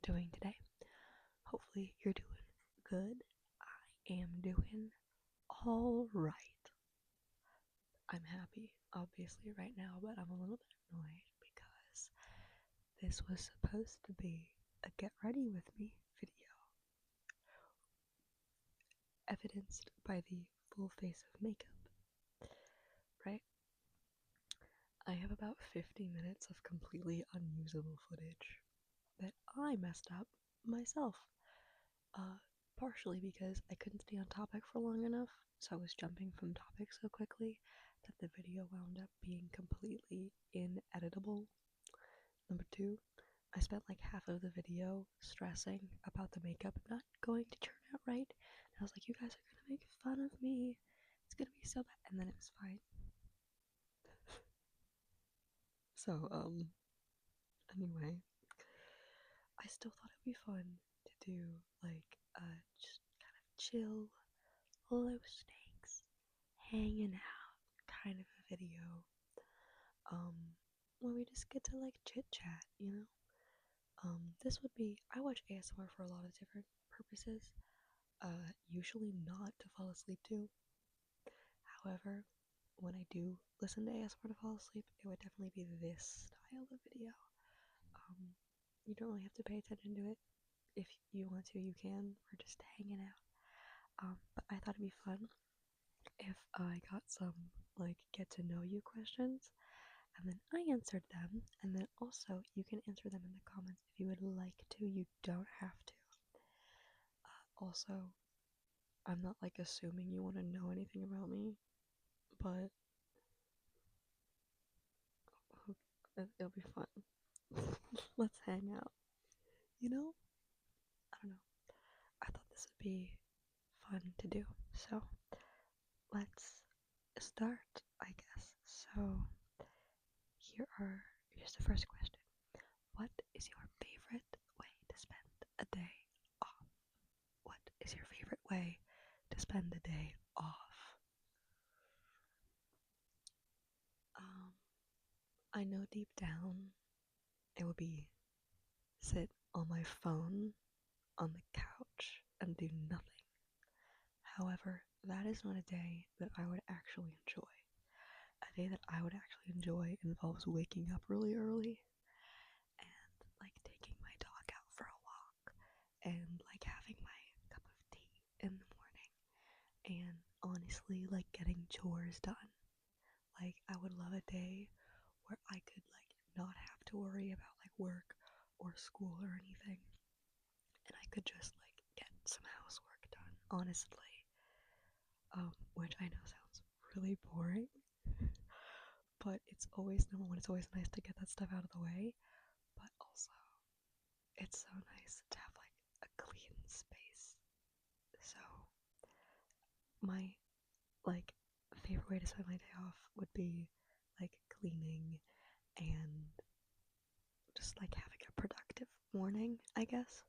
doing today? Hopefully you're doing good. I am doing all right. I'm happy, obviously, right now, but I'm a little bit annoyed because this was supposed to be a get ready with me video, evidenced by the full face of makeup, right? I have about 50 minutes of completely unusable footage that I messed up myself. Uh, Partially because I couldn't stay on topic for long enough, so I was jumping from topic so quickly that the video wound up being completely ineditable. Number two, I spent like half of the video stressing about the makeup not going to turn out right. And I was like, you guys are gonna make fun of me. It's gonna be so bad. And then it was fine. So, anyway, I still thought it'd be fun to do like just kind of chill, low stakes, hanging out kind of a video. Where we just get to like chit chat, you know? This would be I watch ASMR for a lot of different purposes. Usually not to fall asleep to. However, when I do listen to ASMR to fall asleep, it would definitely be this style of video. Um, you don't really have to pay attention to it. If you want to, you can. We're just hanging out. But I thought it'd be fun if I got some like get to know you questions and then I answered them, and then also you can answer them in the comments if you would like to. You don't have to. Also, I'm not like assuming you want to know anything about me, but it'll be fun. Let's hang out. You know? I don't know. I thought this would be fun to do. So, let's start, I guess. So, here's the first question. What is your favorite way to spend a day off? What is your favorite way to spend a day off? Um, I know deep down it would be sit on my phone on the couch and do nothing. However, that is not a day that I would actually enjoy. A day that I would actually enjoy involves waking up really early and like taking my dog out for a walk and like having my cup of tea in the morning and honestly like getting chores done. Like I would love a day where I could like not have to worry about like work or school or anything and I could just like get some housework done, honestly. Which I know sounds really boring, but it's always number one, it's always nice to get that stuff out of the way, but also it's so nice to have like a clean space. So my like favorite way to spend my day off would be like cleaning and just like having a productive morning, I guess.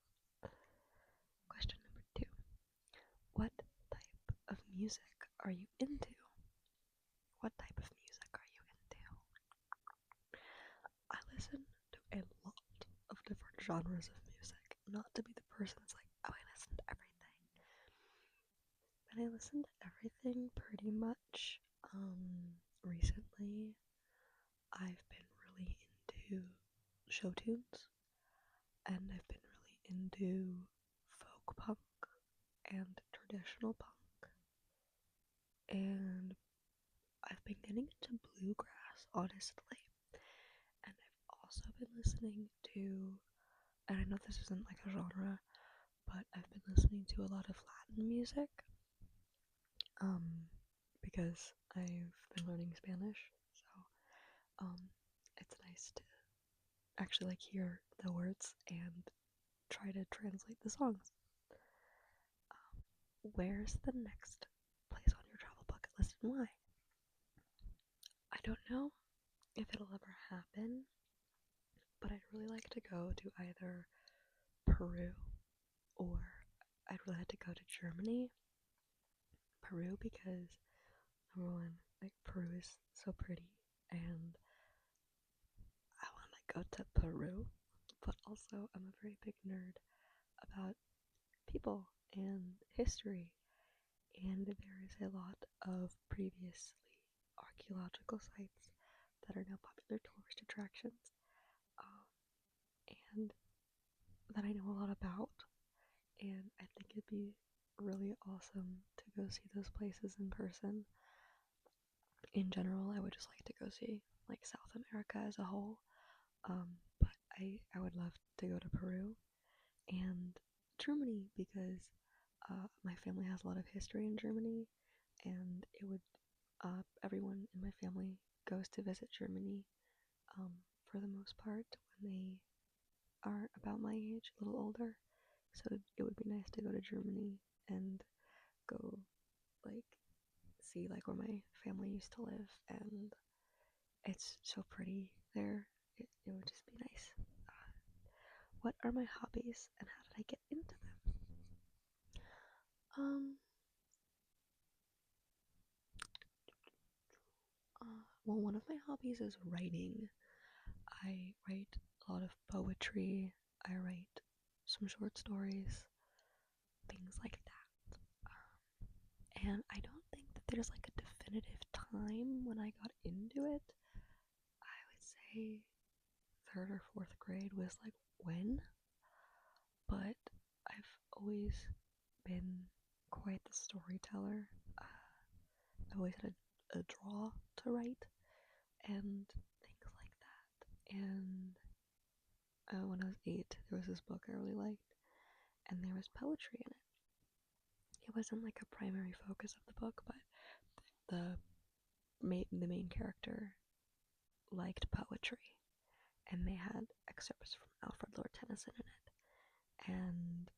Question number two. What type of music are you into? What type of music are you into? I listen to a lot of different genres of music. Not to be the person that's like, oh, I listen to everything. But I listen to everything pretty much. Recently, I've been really into show tunes, and I've been really into folk punk and traditional punk, and I've been getting into bluegrass, honestly. And I've also been listening to, and I know this isn't like a genre, but I've been listening to a lot of Latin music, um, because I've been learning Spanish, so, it's nice to actually like hear the words and try to translate the songs. Where's the next place on your travel bucket list and why? I don't know if it'll ever happen, but I'd really like to go to either Peru or I'd really like to go to Germany. Peru because number one, like Peru is so pretty and I want to go to Peru, but also I'm a very big nerd about people and history, and there is a lot of previously archaeological sites that are now popular tourist attractions, um, and that I know a lot about. And I think it'd be really awesome to go see those places in person. In general, I would just like to go see like South America as a whole. But I would love to go to Peru and Germany because my family has a lot of history in Germany, and it would everyone in my family goes to visit Germany um, for the most part when they are about my age, a little older. So it would be nice to go to Germany and go like see like where my family used to live, and it's so pretty there. It would just be nice. Uh, what are my hobbies and how did I get into them? Um, well, one of my hobbies is writing. I write a lot of poetry. I write some short stories, things like that. And I don't think that there's like a definitive time when I got into it. I would say third or fourth grade was like when, but I've always been quite the storyteller. I've always had a draw to write and things like that. And when I was 8, there was this book I really liked, and there was poetry in it. It wasn't like a primary focus of the book, but the the main character liked poetry, and they had excerpts from Alfred Lord Tennyson in it, and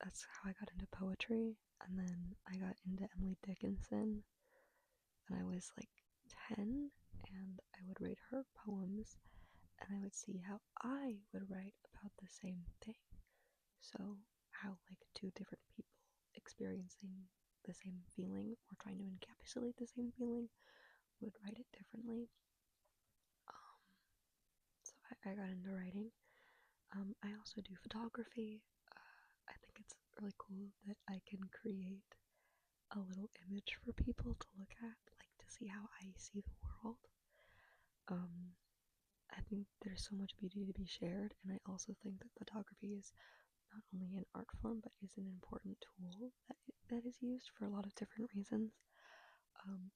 that's how I got into poetry. And then I got into Emily Dickinson, and I was like 10, and I would read her poems, and I would see how I would write about the same thing. So, how like two different people experiencing the same feeling or trying to encapsulate the same feeling would write it differently. Um, so I got into writing. I also do photography. I think it's really cool that I can create a little image for people to look at, like to see how I see the world. Um, I think there's so much beauty to be shared, and I also think that photography is not only an art form but is an important tool that is used for a lot of different reasons. Um,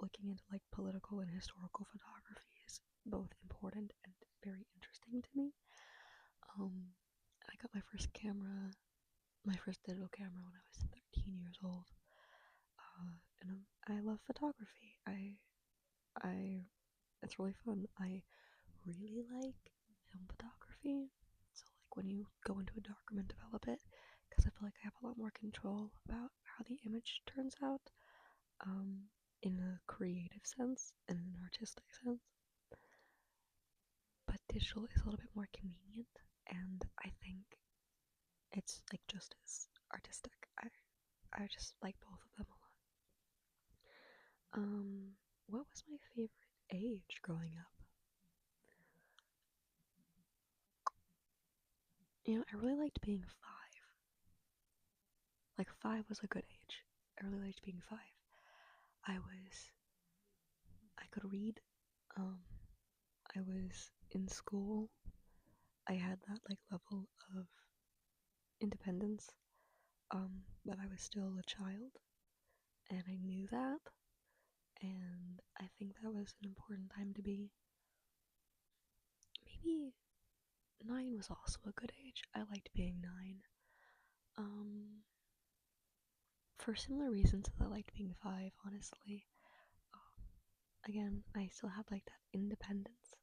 Looking into like political and historical photography is both important and very interesting to me. I got my first camera, my first digital camera when I was 13 years old, and I love photography. I, it's really fun. I really like film photography. So like when you go into a dark room and develop it, because I feel like I have a lot more control about how the image turns out, um, in a creative sense and in an artistic sense. But digital is a little bit more convenient, and I think it's like just as artistic. I just like both of them a lot. What was my favorite age growing up? I really liked being 5. Like 5 was a good age. I really liked being 5. I was I could read. Um, I was in school. I had that like level of independence. But I was still a child, and I knew that, and I think that was an important time to be. Maybe 9 was also a good age. I liked being 9. Um, for similar reasons as I liked being 5, honestly. Um, Again, I still had like that independence,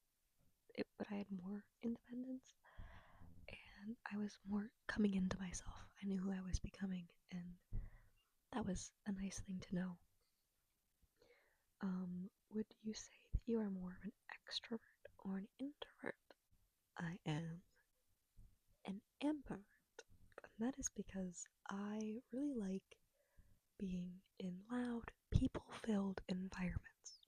but I had more independence, and I was more coming into myself. I knew who I was becoming, and that was a nice thing to know. Would you say that you are more of an extrovert or an introvert? I am an ambivert, and that is because I really like being in loud, people-filled environments.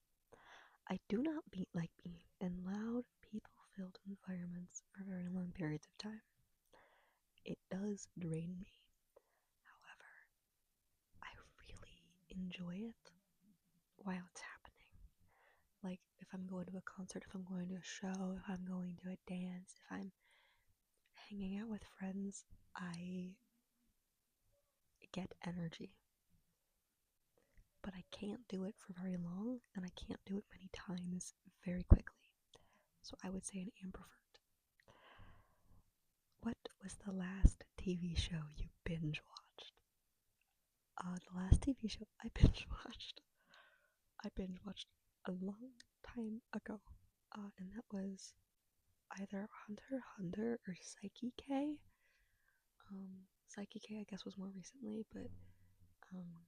I do not like being in loud, people-filled environments for a very long long periods of time. It does drain me. However, I really enjoy it while it's happening. Like, if I'm going to a concert, if I'm going to a show, if I'm going to a dance, if I'm hanging out with friends, I get energy. But I can't do it for very long, and I can't do it many times very quickly. So I would say an ambivert. What was the last TV show you binge watched? The last TV show I binge watched a long time ago. And that was either Hunter x Hunter or Psyche K. Psyche K, I guess, was more recently, but um,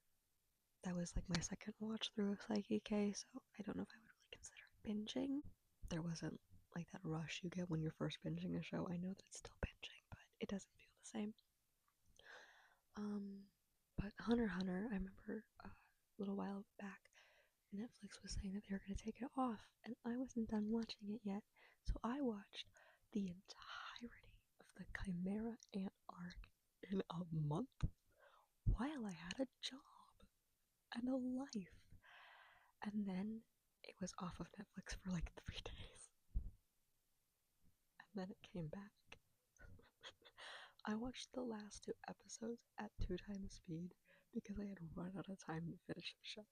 that was like my second watch through of Psyche K, so I don't know if I would really consider it binging. There wasn't like that rush you get when you're first binging a show. I know that it's still binging, but it doesn't feel the same. But Hunter x Hunter, I remember a little while back, Netflix was saying that they were going to take it off, and I wasn't done watching it yet, so I watched the entirety of the Chimera Ant arc in a month while I had a job and a life. And then it was off of Netflix for like 3 days, and then it came back. I watched the last 2 episodes at 2 times speed because I had run out of time to finish the show.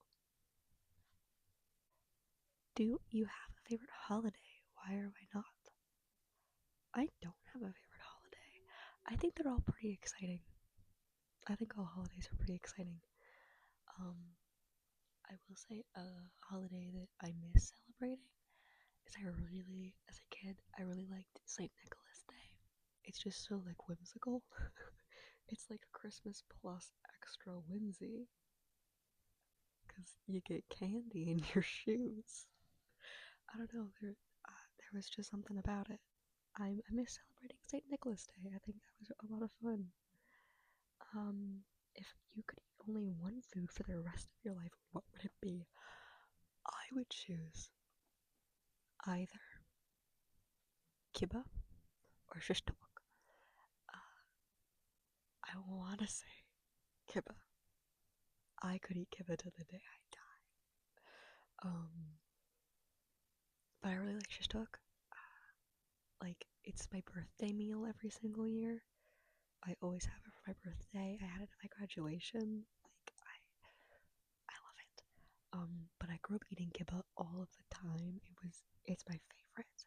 Do you have a favorite holiday? Why or why not? I don't have a favorite holiday. I think they're all pretty exciting. I think all holidays are pretty exciting. Um, I will say a holiday that I miss celebrating is as a kid, I really liked St. Nicholas Day. It's just so like whimsical. It's like Christmas plus extra whimsy because you get candy in your shoes. I don't know. There was just something about it. I miss celebrating St. Nicholas Day. I think that was a lot of fun. If you could eat only one food for the rest of your life, what would it be? I would choose either kibbeh or shish kebab. I want to say kibbeh. I could eat kibbeh to the day I die. But I really like shish kebab. Like, it's my birthday meal every single year. I always have it for my birthday. I had it at my graduation. Like, I love it. But I grew up eating kibbeh all of the time. It's my favorite.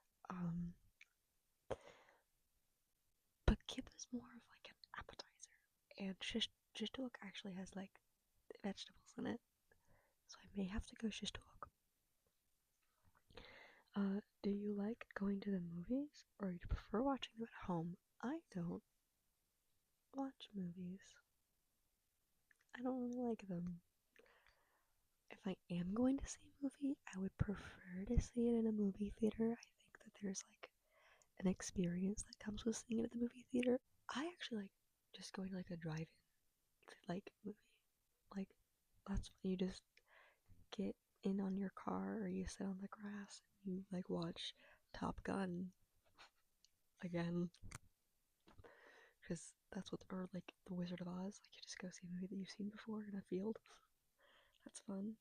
But kibbeh is more of like an appetizer, and shish kebab actually has like vegetables in it, so I may have to go shish kebab. Do you like going to the movies, or do you prefer watching them at home? I don't watch movies. I don't really like them. If I am going to see a movie, I would prefer to see it in a movie theater. I think that there's like an experience that comes with seeing it at the movie theater. I actually like just going to like a drive-in like movie. Like, that's when you just get in on your car or you sit on the grass and you like watch Top Gun again. Because that's what, or like The Wizard of Oz. Like, you just go see a movie that you've seen before in a field. That's fun.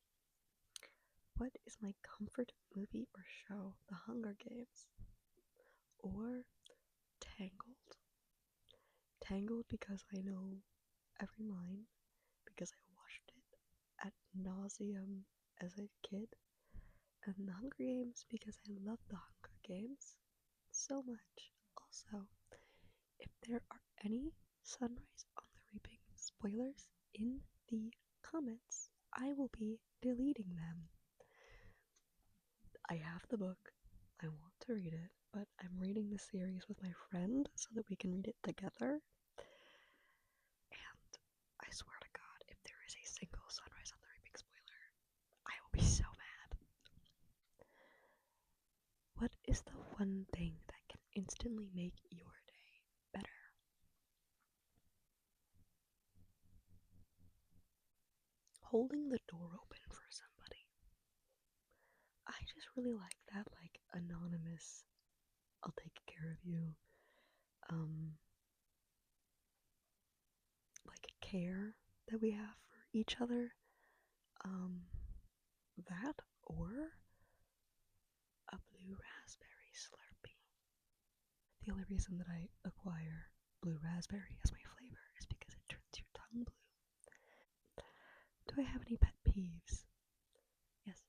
What is my comfort movie or show? The Hunger Games or Tangled? Tangled because I know every line, because I watched it at nauseum as a kid, and The Hunger Games because I love The Hunger Games so much. Also, if there are any Sunrise on the Reaping spoilers in the comments, I will be deleting them. I have the book. I want to read it, but I'm reading the series with my friend so that we can read it together. And I swear to God, if there is a single Sunrise on the Reaping spoiler, I will be so mad. What is the one thing that can instantly make your day better? Holding the door open for somebody. I just really like that, like, anonymous, I'll take care of you. um, like care that we have for each other. Um, that or a blue raspberry Slurpee. The only reason that I acquire blue raspberry as my flavor is because it turns your tongue blue. Do I have any pet peeves? Yes.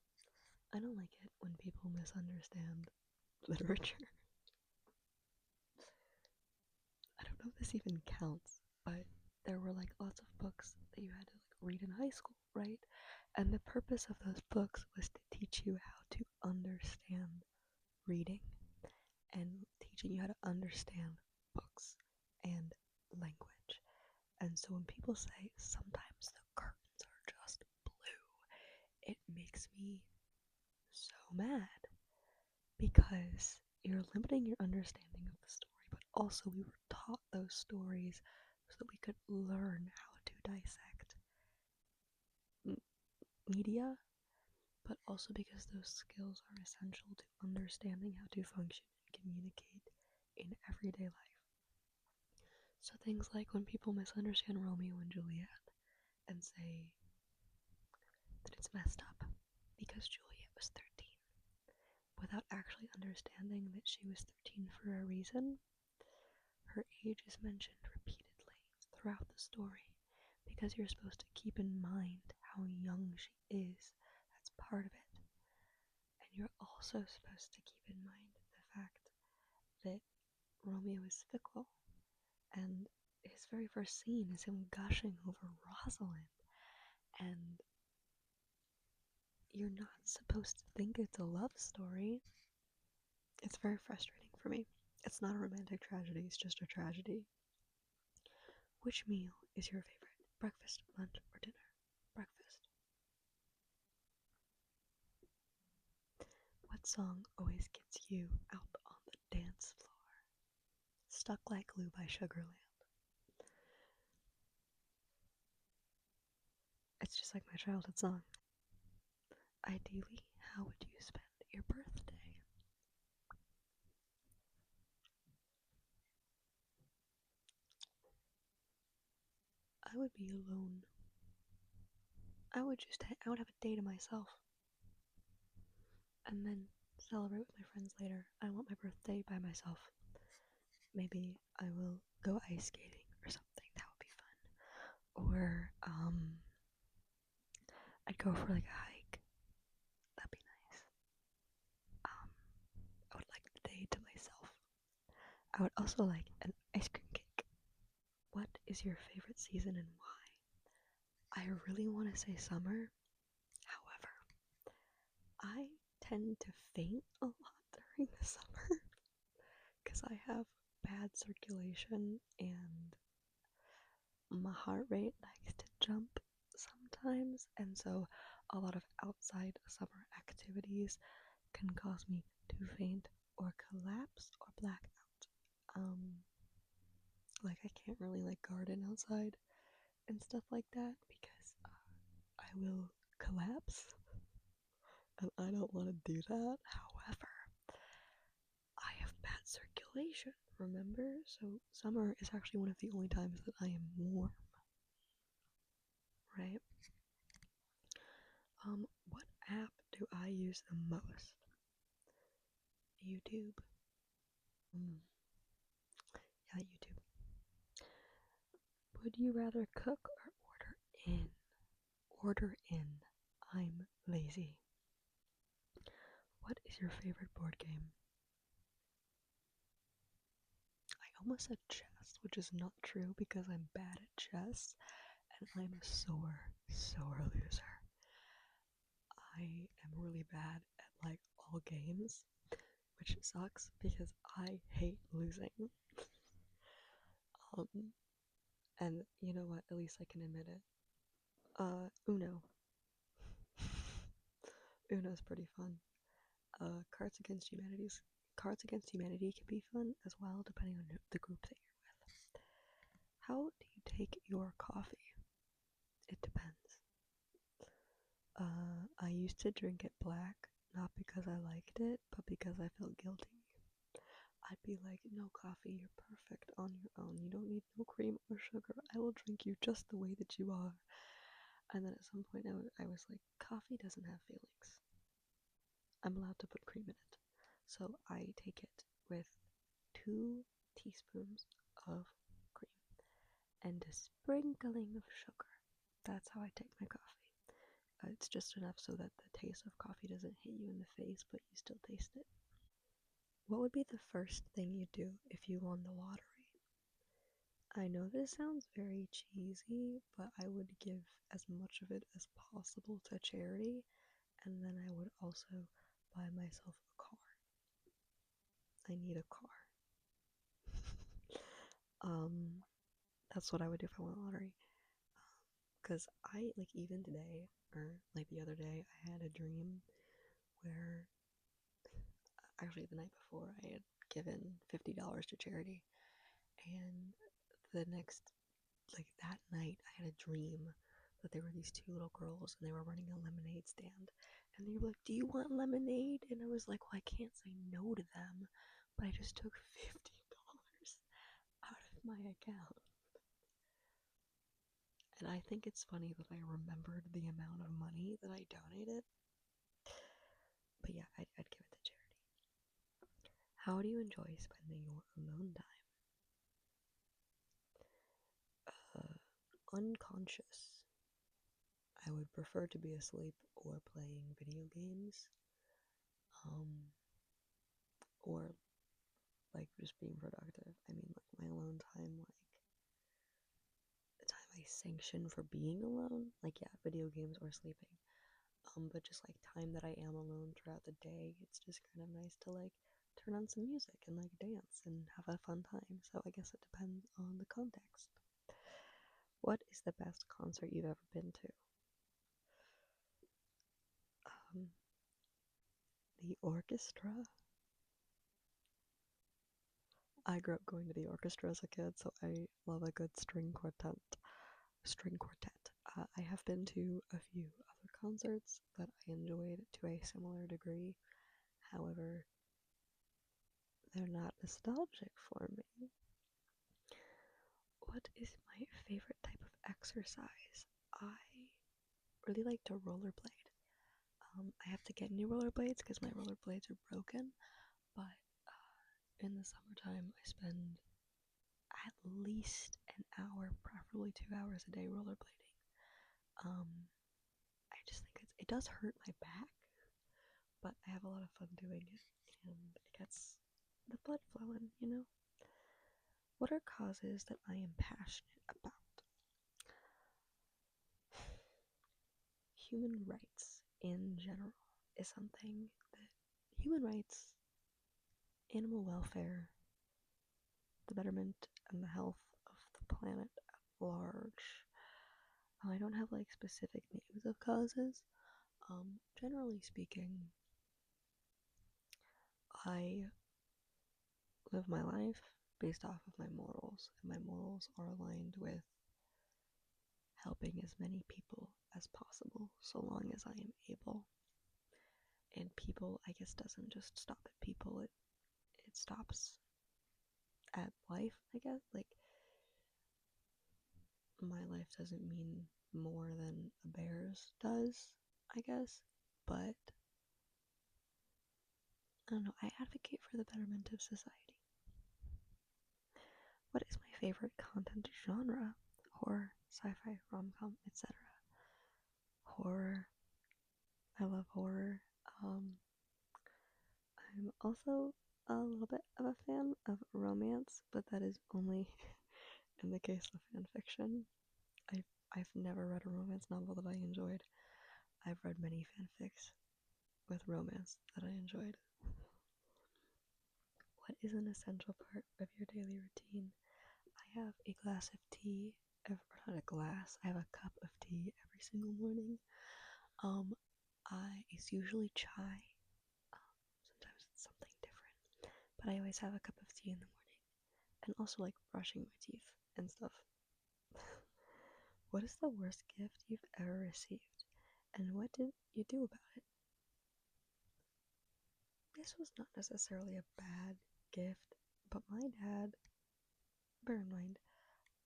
I don't like it when people misunderstand literature. I don't know if this even counts, but there were like lots of books that you had to like read in high school, right? And the purpose of those books was to teach you how to understand reading and teaching you how to understand books and language. And so when people say sometimes the curtains are just blue, it makes me so mad because you're limiting your understanding of the story, but also we were taught those stories so that we could learn how to dissect m- media, but also because those skills are essential to understanding how to function and communicate in everyday life. So things like when people misunderstand Romeo and Juliet and say that it's messed up because Juliet was 13 without actually understanding that she was 13 for a reason. Her age is mentioned repeatedly throughout the story because you're supposed to keep in mind how young she is. That's part of it. And you're also supposed to keep in mind the fact that Romeo is fickle, and his very first scene is him gushing over Rosalind, and you're not supposed to think it's a love story. It's very frustrating for me. It's not a romantic tragedy, it's just a tragedy. Which meal is your favorite? Breakfast, lunch, or dinner? Breakfast. What song always gets you out on the dance floor? Stuck Like Glue by Sugarland. It's just like my childhood song. Ideally, how would you spend your birthday? I would be alone. I would have a day to myself and then celebrate with my friends later. I want my birthday by myself. Maybe I will go ice skating or something. That would be fun. Or I'd go for like a hike. That'd be nice. Um, I would like the day to myself. I would also like an ice cream cake. What is your favorite season and why? I really want to say summer. However, I tend to faint a lot during the summer because I have bad circulation and my heart rate likes to jump sometimes, and so a lot of outside summer activities can cause me to faint or collapse or black out. Like I can't really like garden outside and stuff like that because I will collapse and I don't want to do that. However, I have bad circulation, remember? So summer is actually one of the only times that I am warm, right? What app do I use the most? YouTube. Um, yeah, YouTube. Would you rather cook or order in? Order in. I'm lazy. What is your favorite board game? I almost said chess, which is not true because I'm bad at chess and I'm a sore loser. I am really bad at like all games, which sucks because I hate losing. Um, and you know what? At least I can admit it. Uno. Uno's pretty fun. Cards Against Humanity can be fun as well, depending on the group that you're with. How do you take your coffee? It depends. I used to drink it black, not because I liked it, but because I felt guilty. I'd be like, no, coffee, you're perfect on your own. You don't need no cream or sugar. I will drink you just the way that you are. And then at some point, I was like, coffee doesn't have feelings. I'm allowed to put cream in it. So I take it with 2 teaspoons of cream and a sprinkling of sugar. That's how I take my coffee. It's just enough so that the taste of coffee doesn't hit you in the face, but you still taste it. What would be the first thing you do if you won the lottery? I know this sounds very cheesy, but I would give as much of it as possible to charity, and then I would also buy myself a car. I need a car. Um, that's what I would do if I won the lottery. Because I, like, even today, or like the other day, I had a dream where, actually, the night before, I had given $50 to charity, and the next, like, that night, I had a dream that there were these 2 little girls, and they were running a lemonade stand, and they were like, "Do you want lemonade?" And I was like, "Well, I can't say no to them," but I just took $50 out of my account. And I think it's funny that I remembered the amount of money that I donated. But yeah, I'd give it to charity. How do you enjoy spending your alone time? Unconscious. I would prefer to be asleep or playing video games. Um, or like just being productive. I mean, like my alone time, like the time I sanction for being alone, like yeah, video games or sleeping. But just like time that I am alone throughout the day, it's just kind of nice to like turn on some music and like dance and have a fun time. So I guess it depends on the context. What is the best concert you've ever been to? Um, the orchestra. I grew up going to the orchestra as a kid, so I love a good string quartet. String quartet. I have been to a few other concerts that I enjoyed to a similar degree. However, they're not nostalgic for me. What is my favorite type of exercise? I really like to rollerblade. I have to get new rollerblades because my rollerblades are broken, but in the summertime, I spend at least an hour, preferably 2 hours a day rollerblading. Um, I just think it does hurt my back, but I have a lot of fun doing it, and it gets the blood flowing. What are causes that I am passionate about? Human rights in general is something that human rights, animal welfare, the betterment and the health of the planet at large. I don't have like specific names of causes. Generally speaking, I live my life based off of my morals, and my morals are aligned with helping as many people as possible so long as I am able. And people, I guess, doesn't just stop at people, it stops at life, I guess. Like, my life doesn't mean more than a bear's does, I guess. But, I don't know, I advocate for the betterment of society. What is my favorite content genre? Horror, sci-fi, rom-com, etc. Horror. I love horror. Um, I'm also a little bit of a fan of romance, but that is only in the case of fan fiction. I've never read a romance novel that I enjoyed. I've read many fanfics with romance that I enjoyed. What is an essential part of your daily routine? I have a glass of tea, not a glass, I have a cup of tea every single morning. Um, it's usually chai. Sometimes it's something different, but I always have a cup of tea in the morning, and also like brushing my teeth and stuff. What is the worst gift you've ever received, and what did you do about it? This was not necessarily a bad gift, but my dad, bear in mind,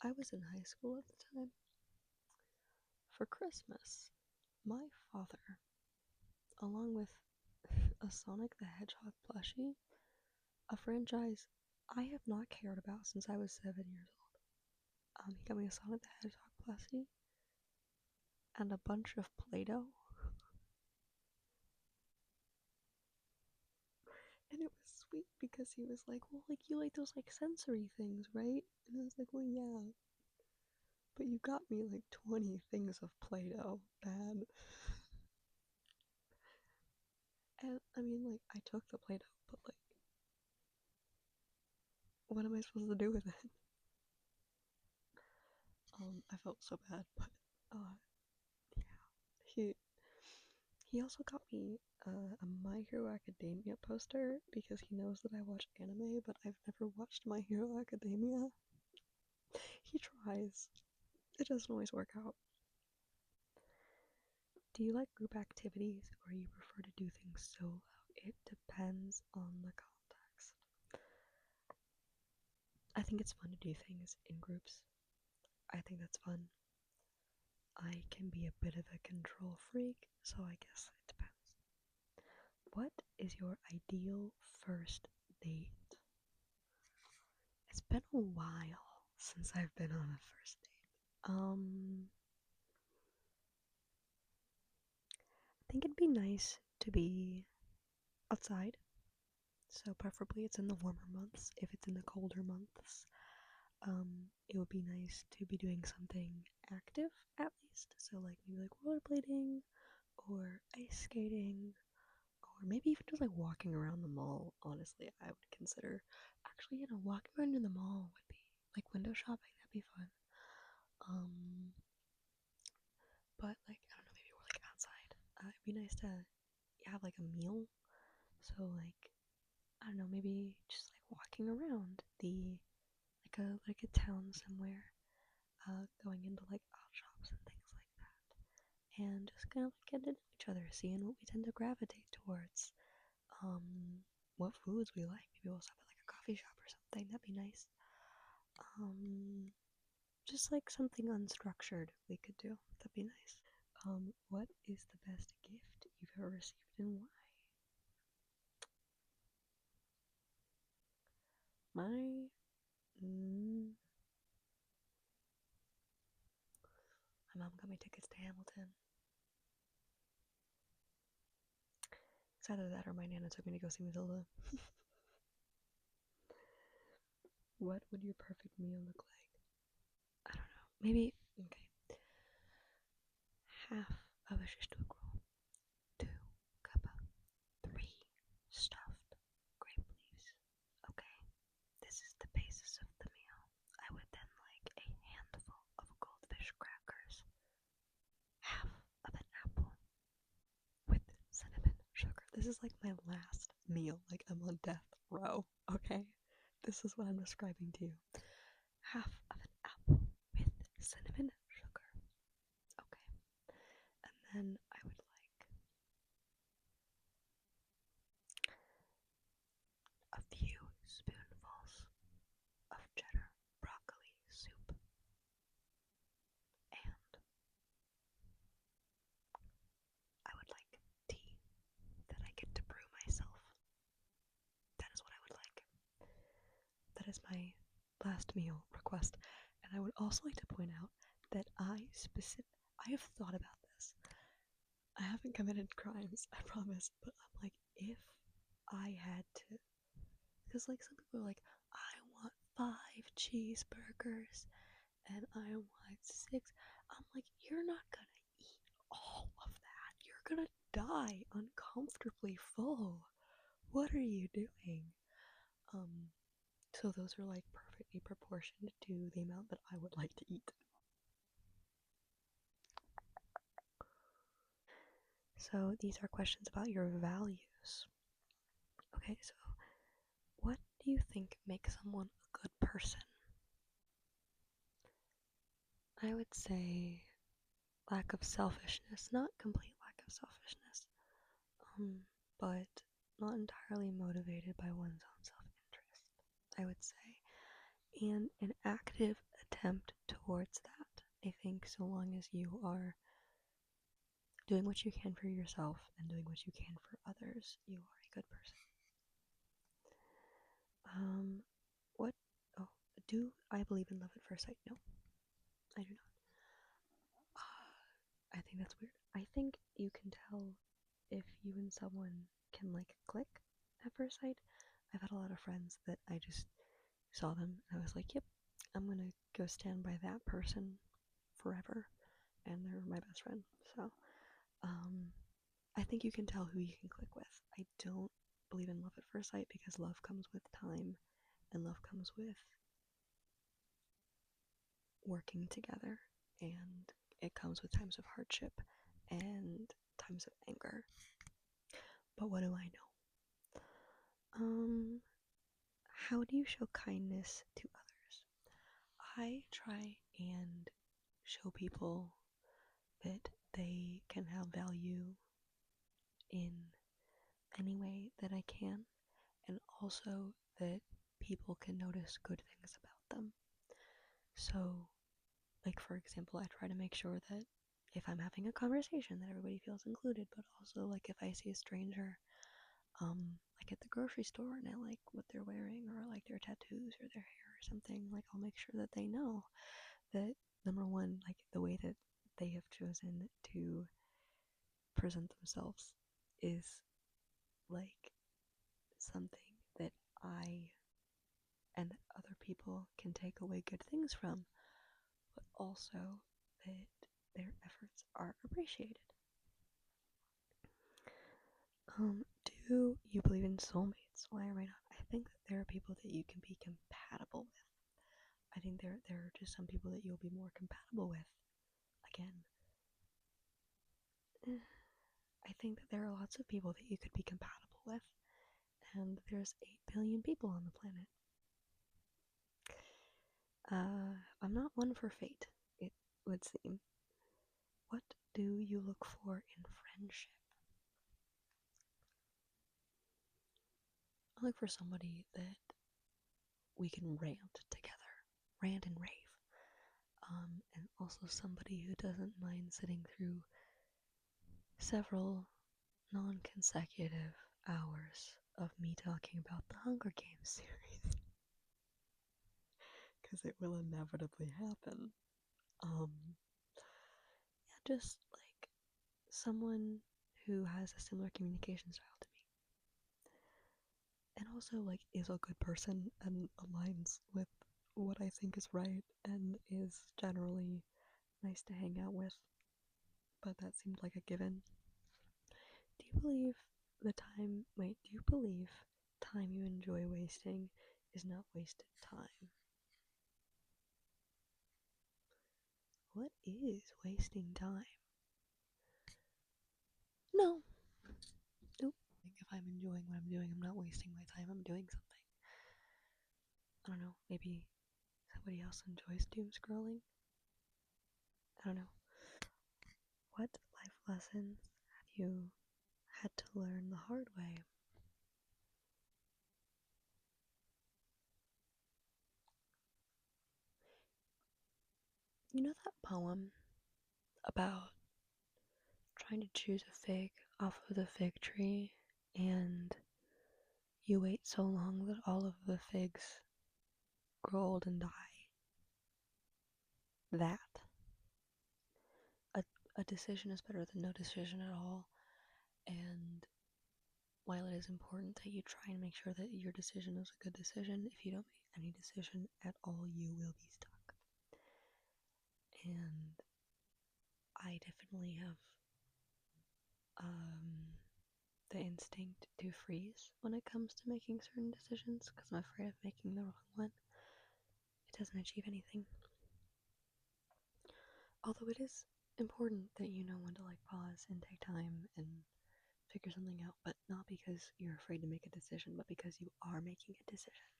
I was in high school at the time. For Christmas, my father, along with a Sonic the Hedgehog plushie, a franchise I have not cared about since I was 7 years old. He got me a Sonic the Hedgehog plushie and a bunch of Play-Doh. And it was sweet because he was like, well, like, you like those, like, sensory things, right? And I was like, well, yeah. But you got me, like, 20 things of Play-Doh, Dad. And, I mean, like, I took the Play-Doh, but, like, what am I supposed to do with it? I felt so bad, but, yeah. He, he also got me a My Hero Academia poster because he knows that I watch anime, but I've never watched My Hero Academia. He tries. It doesn't always work out. Do you like group activities or you prefer to do things solo? It depends on the context. I think it's fun to do things in groups. I think that's fun. I can be a bit of a control freak, so I guess it depends. What is your ideal first date? It's been a while since I've been on a first date. I think it'd be nice to be outside. So preferably it's in the warmer months. If it's in the colder months, it would be nice to be doing something active at least. So like maybe like rollerblading or ice skating or maybe even just like walking around the mall. Honestly, I would consider actually, walking around in the mall would be like window shopping. That'd be fun. Um, but like I don't know, maybe we're like outside. It'd be nice to have like a meal. So like I don't know, maybe just like walking around the like a town somewhere, going into like odd shops and things like that, and just kind of like getting to know each other, seeing what we tend to gravitate towards, what foods we like. Maybe we'll stop at like a coffee shop or something. That'd be nice. Um, just like something unstructured we could do. That'd be nice. What is the best gift you've ever received and why? My, mm, my mom got me tickets to Hamilton. It's either that or my nana took me to go see Matilda. What would your perfect meal look like? I don't know. Maybe, okay, half of a shish roll, 2 cuppa, 3 stuffed grape leaves. Okay, this is the basis of the meal. I would then like a handful of goldfish crackers, half of an apple with cinnamon sugar. This is like my last meal. Like I'm on death row. Okay, this is what I'm describing to you. Half of an apple with cinnamon sugar. Okay. And then I would like a few spoonfuls of cheddar broccoli soup. And I would like tea that I get to brew myself. That is what I would like. That is my last meal request. And I would also like to point out that I have thought about this. I haven't committed crimes, I promise, but I'm like, if I had to, because like some people are like, I want 5 cheeseburgers and I want 6. I'm like, you're not gonna eat all of that. You're gonna die uncomfortably full. What are you doing? Um, so those are like perfectly proportioned to the amount that I would like to eat. So these are questions about your values. Okay, so what do you think makes someone a good person? I would say lack of selfishness, not complete lack of selfishness, but not entirely motivated by one's own self-interest. I would say, and an active attempt towards that. I think so long as you are doing what you can for yourself and doing what you can for others, you are a good person. Um, what? Oh, do I believe in love at first sight? No, I do not. I think that's weird. I think you can tell if you and someone can like click at first sight. I've had a lot of friends that I just saw them and I was like, yep, I'm gonna go stand by that person forever, and they're my best friend. So, um, I think you can tell who you can click with. I don't believe in love at first sight because love comes with time and love comes with working together, and it comes with times of hardship and times of anger. But what do I know? How do you show kindness to others? I try and show people that they can have value in any way that I can, and also that people can notice good things about them. So, like for example, I try to make sure that if I'm having a conversation that everybody feels included, but also like if I see a stranger like at the grocery store and I like what they're wearing or I like their tattoos or their hair or something, like I'll make sure that they know that number one, like the way that they have chosen to present themselves is like something that I and other people can take away good things from, but also that their efforts are appreciated. Do you believe in soulmates? Why or why not? I think that there are people that you can be compatible with. I think there are just some people that you'll be more compatible with. Again, I think that there are lots of people that you could be compatible with, and there's 8 billion people on the planet. I'm not one for fate, it would seem. What do you look for in friendship? I look for somebody that we can rant together, rant and rave. And also somebody who doesn't mind sitting through several non consecutive hours of me talking about the Hunger Games series. Because it will inevitably happen. Yeah, just like someone who has a similar communication style to me. And also, like, is a good person and aligns with what I think is right and is generally nice to hang out with. But that seemed like a given. Do you believe time you enjoy wasting is not wasted time? What is wasting time? No. Nope. If I'm enjoying what I'm doing, I'm not wasting my time, I'm doing something. I don't know, maybe somebody else enjoys doom scrolling? I don't know. What life lessons have you had to learn the hard way? You know that poem about trying to choose a fig off of the fig tree and you wait so long that all of the figs grow old and die? That. A, a decision is better than no decision at all. And while it is important that you try and make sure that your decision is a good decision, if you don't make any decision at all, you will be stuck. And I definitely have the instinct to freeze when it comes to making certain decisions because I'm afraid of making the wrong one. It doesn't achieve anything. Although it is important that you know when to like pause and take time and figure something out, but not because you're afraid to make a decision, but because you are making a decision.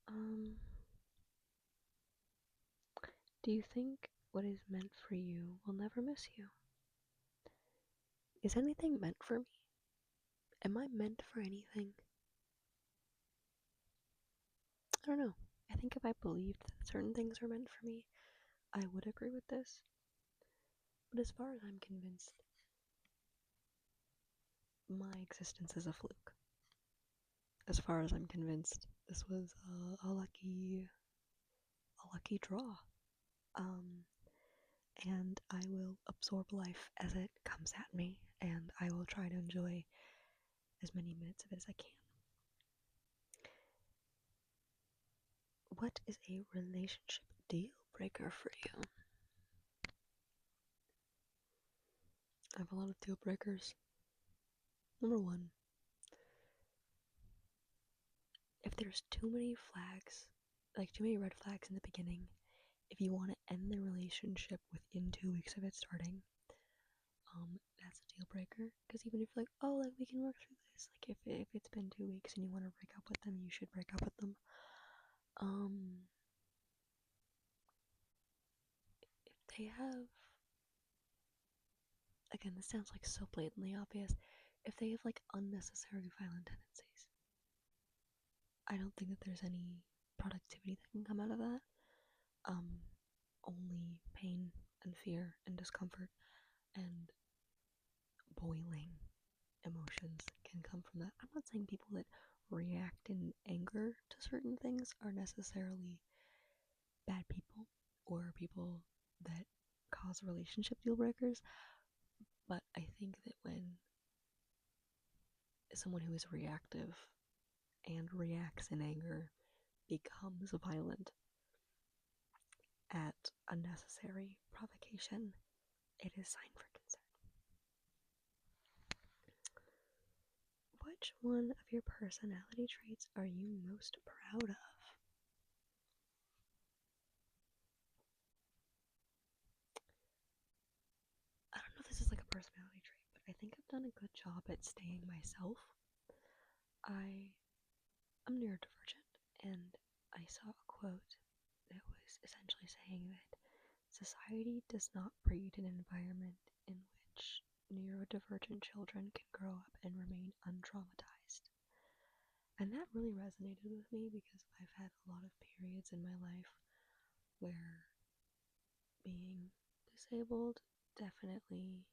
Um, do you think what is meant for you will never miss you? Is anything meant for me? Am I meant for anything? don't know. I think if I believed that certain things are meant for me, I would agree with this. But as far as I'm convinced, my existence is a fluke. As far as I'm convinced, this was a lucky draw. Um, and I will absorb life as it comes at me, and I will try to enjoy as many minutes of it as I can. What is a relationship deal breaker for you? I have a lot of deal breakers. Number one, if there's too many flags, like too many red flags in the beginning, if you want to end the relationship within 2 weeks of it starting, that's a deal breaker. Because even if you're like, oh, like we can work through this, like if it's been 2 weeks and you want to break up with them, you should break up with them. If they have, again, this sounds like so blatantly obvious, if they have like unnecessary violent tendencies, I don't think that there's any productivity that can come out of that. Only pain and fear and discomfort and boiling emotions can come from that. I'm not saying people that react in anger to certain things are necessarily bad people or people that cause relationship deal breakers, but I think that when someone who is reactive and reacts in anger becomes violent at unnecessary provocation, it is sign for concern. Which one of your personality traits are you most proud of? I don't know if this is like a personality trait, but I think I've done a good job at staying myself. I am neurodivergent, and I saw a quote that was essentially saying that society does not breed an environment in which neurodivergent children can grow up and remain untraumatized. And that really resonated with me because I've had a lot of periods in my life where being disabled definitely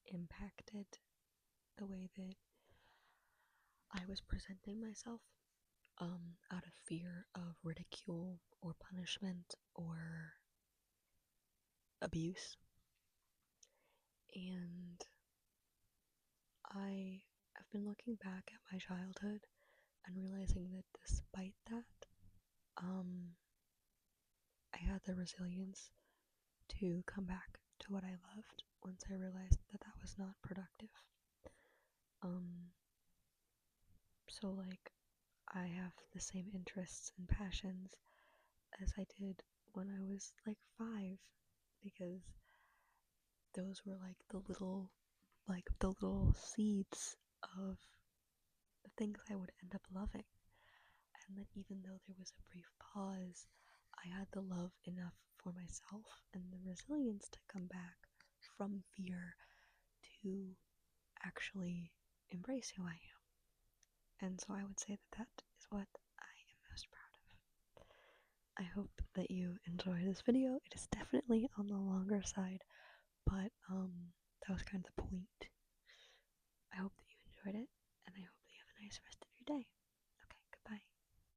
impacted the way that I was presenting myself, out of fear of ridicule or punishment or abuse. And I have been looking back at my childhood and realizing that despite that, I had the resilience to come back to what I loved once I realized that that was not productive. Um, so like I have the same interests and passions as I did when I was like 5, because those were like the little seeds of the things I would end up loving. And that even though there was a brief pause, I had the love enough for myself and the resilience to come back from fear to actually embrace who I am. And so I would say that that is what I am most proud of. I hope that you enjoy this video. It is definitely on the longer side, but that was kind of the point. I hope that you enjoyed it,